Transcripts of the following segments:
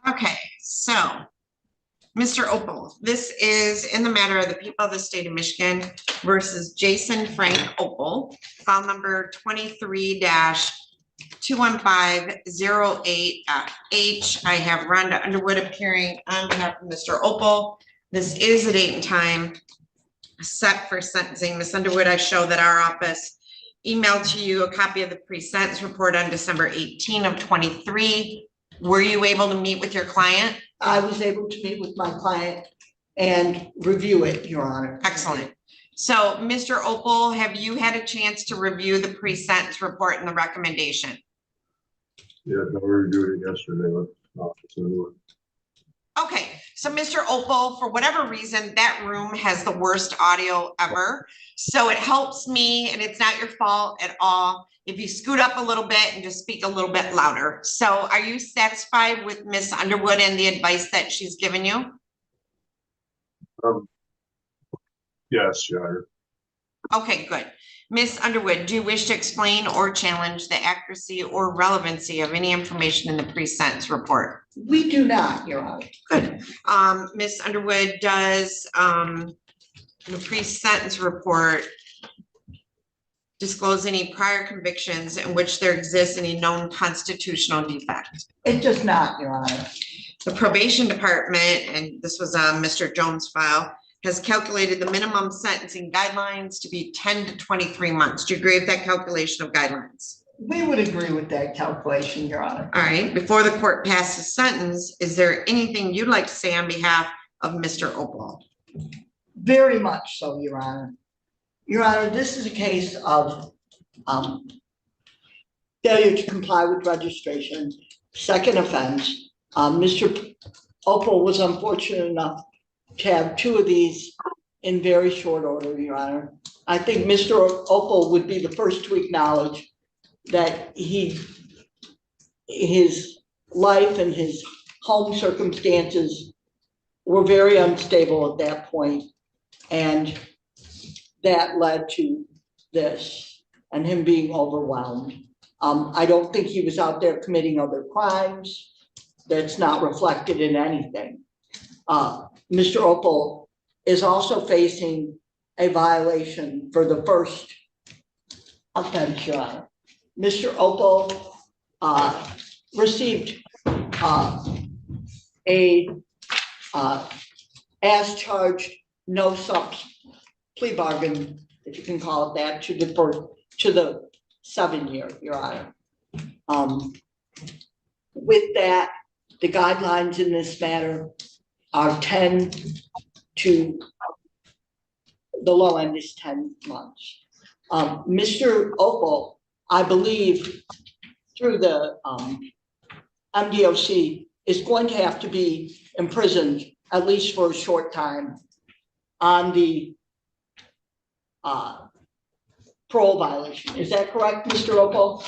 Okay, so Mr. Opal, this is in the matter of the people of the state of Michigan versus Jason Frank Opal, file number 23-21508H. I have Rhonda Underwood appearing on behalf of Mr. Opal. This is a date and time set for sentencing. Ms. Underwood, I show that our office emailed to you a copy of the pre-sentence report on December 18 of 23. Were you able to meet with your client? I was able to meet with my client and review it, Your Honor. Excellent. So, Mr. Opal, have you had a chance to review the pre-sentence report and the recommendation? Yeah, no, we reviewed it yesterday with Officer Underwood. Okay, so Mr. Opal, for whatever reason, that room has the worst audio ever. So it helps me, and it's not your fault at all, if you scoot up a little bit and just speak a little bit louder. So are you satisfied with Ms. Underwood and the advice that she's given you? Yes, Your Honor. Okay, good. Ms. Underwood, do you wish to explain or challenge the accuracy or relevancy of any information in the pre-sentence report? We do not, Your Honor. Good. Ms. Underwood, does the pre-sentence report disclose any prior convictions in which there exists any known constitutional defect? It does not, Your Honor. The probation department, and this was Mr. Jones' file, has calculated the minimum sentencing guidelines to be 10 to 23 months. Do you agree with that calculation of guidelines? We would agree with that calculation, Your Honor. All right. Before the court passes sentence, is there anything you'd like to say on behalf of Mr. Opal? Very much so, Your Honor. Your Honor, this is a case of failure to comply with registration, second offense. Mr. Opal was unfortunate enough to have two of these in very short order, Your Honor. I think Mr. Opal would be the first to acknowledge that his life and his home circumstances were very unstable at that point, and that led to this and him being overwhelmed. I don't think he was out there committing other crimes. That's not reflected in anything. Mr. Opal is also facing a violation for the first offense, Your Honor. Mr. Opal received as charged, no subs plea bargain, if you can call it that, to the 7 year, Your Honor. With that, the guidelines in this matter are 10 to, the low end is 10 months. Mr. Opal, I believe through the MDOC, is going to have to be imprisoned at least for a short time on the parole violation. Is that correct, Mr. Opal?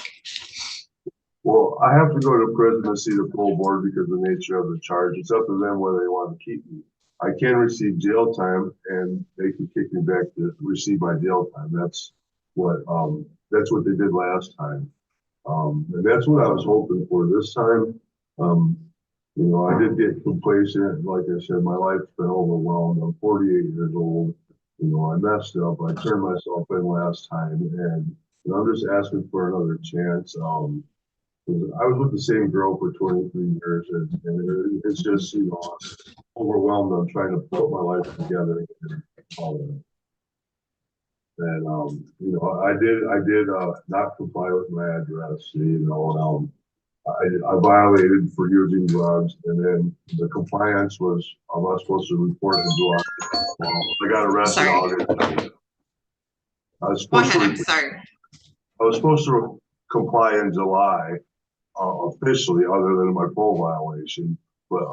Well, I have to go to prison to see the parole board because of the nature of the charge. It's up to them whether they want to keep me. I can receive jail time and they can kick me back to receive my jail time. That's what they did last time. And that's what I was hoping for this time. You know, I did get complacent. Like I said, my life's been overwhelmed. I'm 48 years old. You know, I messed up. I turned myself in last time, and you know, I'm just asking for another chance. I was with the same girl for 23 years, and it's just, you know, overwhelmed. I'm trying to put my life together. And you know, I did not comply with my address. You know, I violated for using drugs, and then the compliance was I was supposed to report and go out. I got arrested August. I was supposed to comply in July, officially, other than my parole violation. But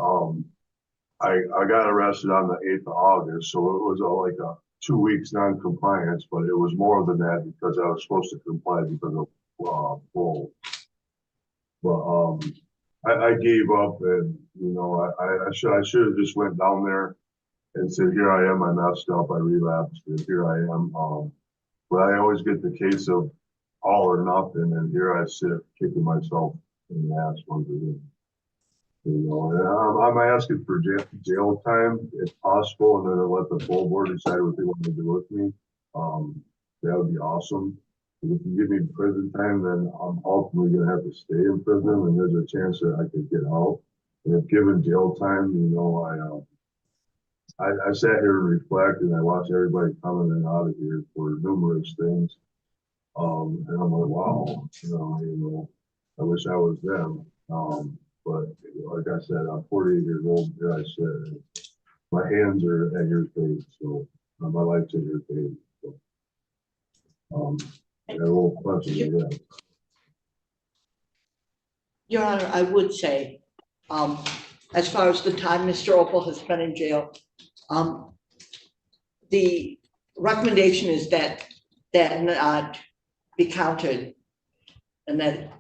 I got arrested on the 8th of August, so it was like a 2 weeks non-compliance, but it was more than that because I was supposed to comply because of parole. But I gave up, and you know, I should have just went down there and said, here I am, I messed up, I relapsed, and here I am. But I always get the case of all or nothing, and here I sit kicking myself in the ass once again. You know, and I'm asking for jail time if possible, and then I'll let the full board decide what they want to do with me. That would be awesome. If you give me prison time, then I'm ultimately gonna have to stay in prison, and there's a chance that I could get out. And if given jail time, you know, I sat here and reflected, and I watched everybody coming in and out of here for numerous things. And I'm like, wow, you know, I wish I was them. But like I said, I'm 48 years old. Here I sit. My hands are at your fate, so my life's at your fate. So, I won't question it again. Your Honor, I would say, as far as the time Mr. Opal has spent in jail, the recommendation is that not be counted and that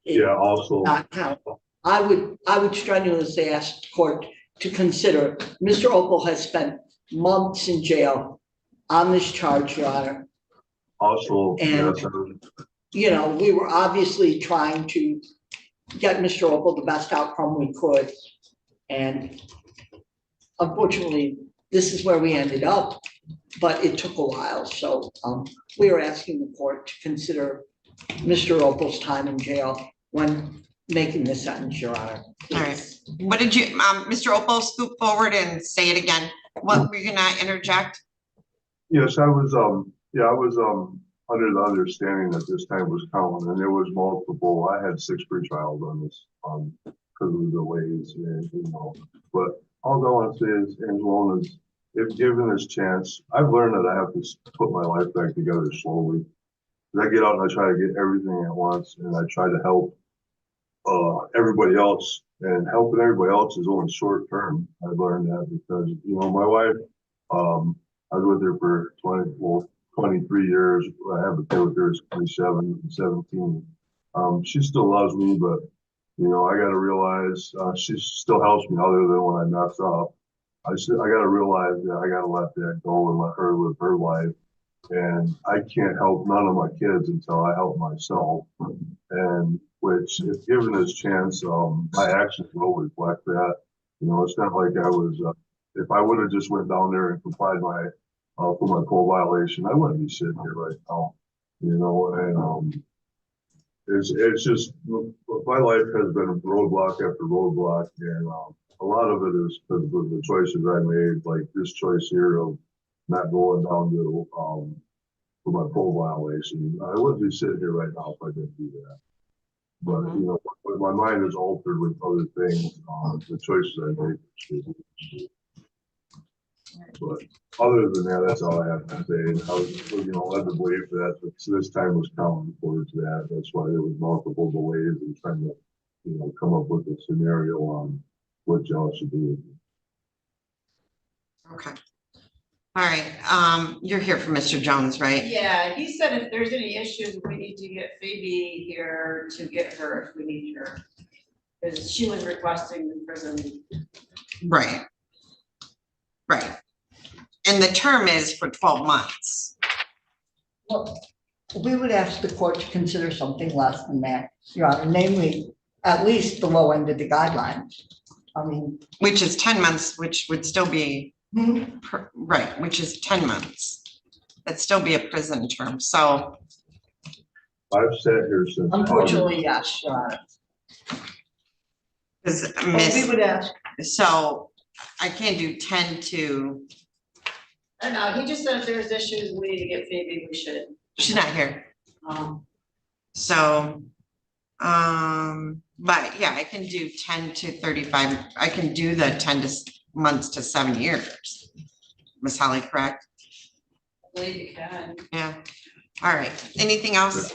it Yeah, also, not count. I would strenuously ask the court to consider, Mr. Opal has spent months in jail on this charge, Your Honor. also, And- yes, You know, we were obviously trying to get Mr. Opal the best outcome we could. And unfortunately, this is where we ended up, but it took a while. So we are asking the court to consider Mr. Opal's time in jail when making the sentence, Your Honor. All right. What did you, Mr. Opal, scoop forward and say it again? What were you gonna interject? yes, I was, under the understanding that this time was counting, and there was multiple. I had 6 pre-trials on this, because of the delays, and, you know, but all I want to say is, Angelo, is if given this chance, I've learned that I have to put my life back together slowly. I get out and I try to get everything at once, and I try to help everybody else, and helping everybody else is only short term. I learned that because, you know, my wife, I was with her for 23 years. I have a kid with her, 27 and 17. She still loves me, but, you know, I got to realize she still helps me other than when I mess up. I got to realize that I got to let that go and let her live her life. And I can't help none of my kids until I help myself. And which, if given this chance, my actions will reflect that. You know, it's not like I was, if I would have just went down there and complied for my parole violation, I wouldn't be sitting here right now. You know, and it's just, my life has been roadblock after roadblock, and a lot of it is because of the choices I made, like this choice here of not going down to for my parole violation. I wouldn't be sitting here right now if I didn't do that. But you know, my mind is altered with other things, the choices I made. But other than that, that's all I have to say. And I was, you know, led to believe that this time was coming towards that. That's why there was multiple delays and trying to, you know, come up with a scenario on what y'all should do. Okay. All right, you're here for Mr. Jones, right? Yeah, he said if there's any issues, we need to get Phoebe here to get her if we need her. Because she was requesting the prison. Right. Right. And the term is for 12 months. Well, we would ask the court to consider something less than that, Your Honor, namely, at least the low end of the guidelines. I mean. Which is 10 months, which would still be, right, which is 10 months. That'd still be a prison term, so. I've sat here since. Unfortunately, yes, Your Honor. Because But we Miss, would ask, so I can't do 10 to, I don't know, he just said if there's issues, we need to get Phoebe, we should. she's not here, Um, so. But yeah, I can do 10 to 35. I can do the 10 months to 7 years. Miss Holly, correct? I believe you can. Yeah. All right. Anything else?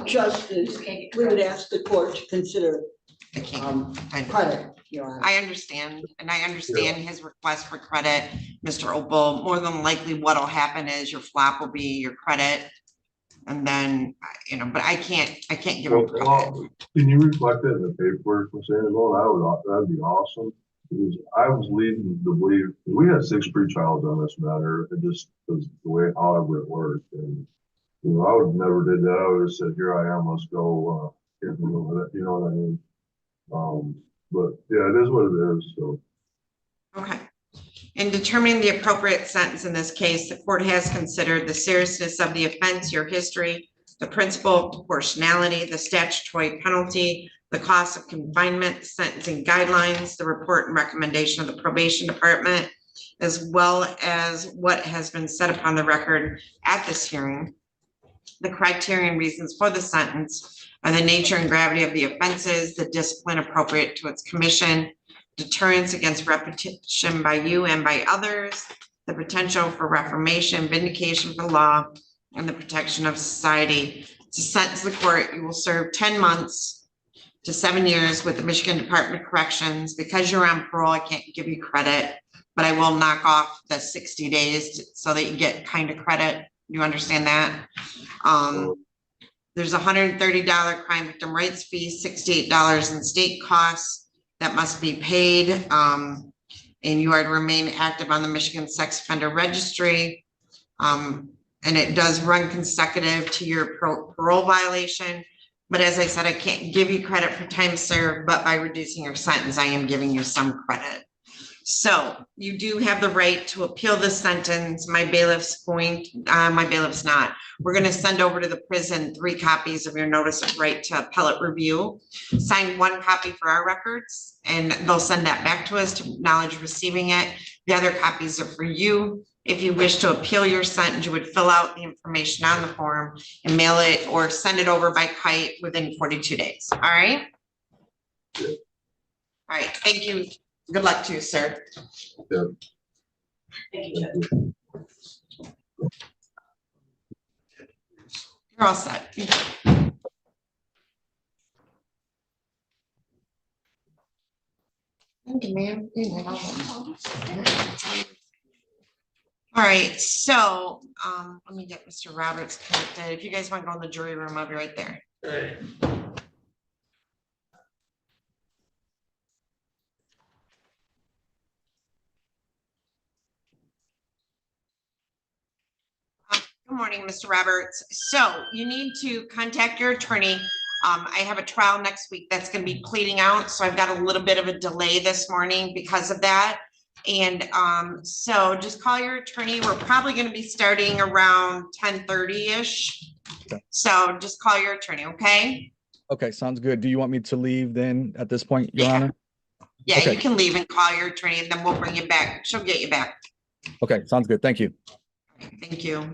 just as, Just can't get we would credit. ask the court to consider I can't. I know. credit, Your Honor. I understand, and I understand his request for credit, Mr. Opal. More than likely, what'll happen is your flap will be your credit. And then, you know, but I can't give him credit. Well, can you reflect that in the paperwork for saying, well, that'd be awesome. Because I was leading to believe, we had 6 pre-trials on this matter, it just was the way, however it worked. And, you know, I would never did that. I would have said, here I am, let's go, you know what I mean? But yeah, it is what it is, so. Okay. In determining the appropriate sentence in this case, the court has considered the seriousness of the offense, your history, the principle of proportionality, the statutory penalty, the cost of confinement, sentencing guidelines, the report and recommendation of the probation department, as well as what has been said upon the record at this hearing. The criterion reasons for the sentence are the nature and gravity of the offenses, the discipline appropriate to its commission, deterrence against repetition by you and by others, the potential for reformation, vindication for law, and the protection of society. To sentence the court, you will serve 10 months to 7 years with the Michigan Department of Corrections. Because you're on parole, I can't give you credit, but I will knock off the 60 days so that you get kind of credit. You understand that? There's $130 crime victim rights fee, $68 in state costs that must be paid. And you are to remain active on the Michigan Sex Offender Registry. And it does run consecutive to your parole violation. But as I said, I can't give you credit for time served, but by reducing your sentence, I am giving you some credit. So you do have the right to appeal the sentence. My bailiff's not. We're going to send over to the prison 3 copies of your notice of right to appellate review. Sign 1 copy for our records, and they'll send that back to us to acknowledge receiving it. The other copies are for you. If you wish to appeal your sentence, you would fill out the information on the form and mail it or send it over by kite within 42 days. All right? All right. Thank you. Good luck to you, sir. Yeah. Thank you, Judge. You're all set. Thank you, ma'am. All right, so let me get Mr. Roberts connected. If you guys want to go in the jury room, I'll be right there. Good morning, Mr. Roberts. So you need to contact your attorney. I have a trial next week that's going to be pleading out, so I've got a little bit of a delay this morning because of that. And so just call your attorney. We're probably going to be starting around 10:30-ish. Okay. So just call your attorney, okay? Okay, sounds good. Do you want me to leave then at this point, Your Yeah. Honor? Yeah, Okay. you can leave and call your attorney and then we'll bring you back. She'll get you back. Okay, sounds good. Thank you. Thank you.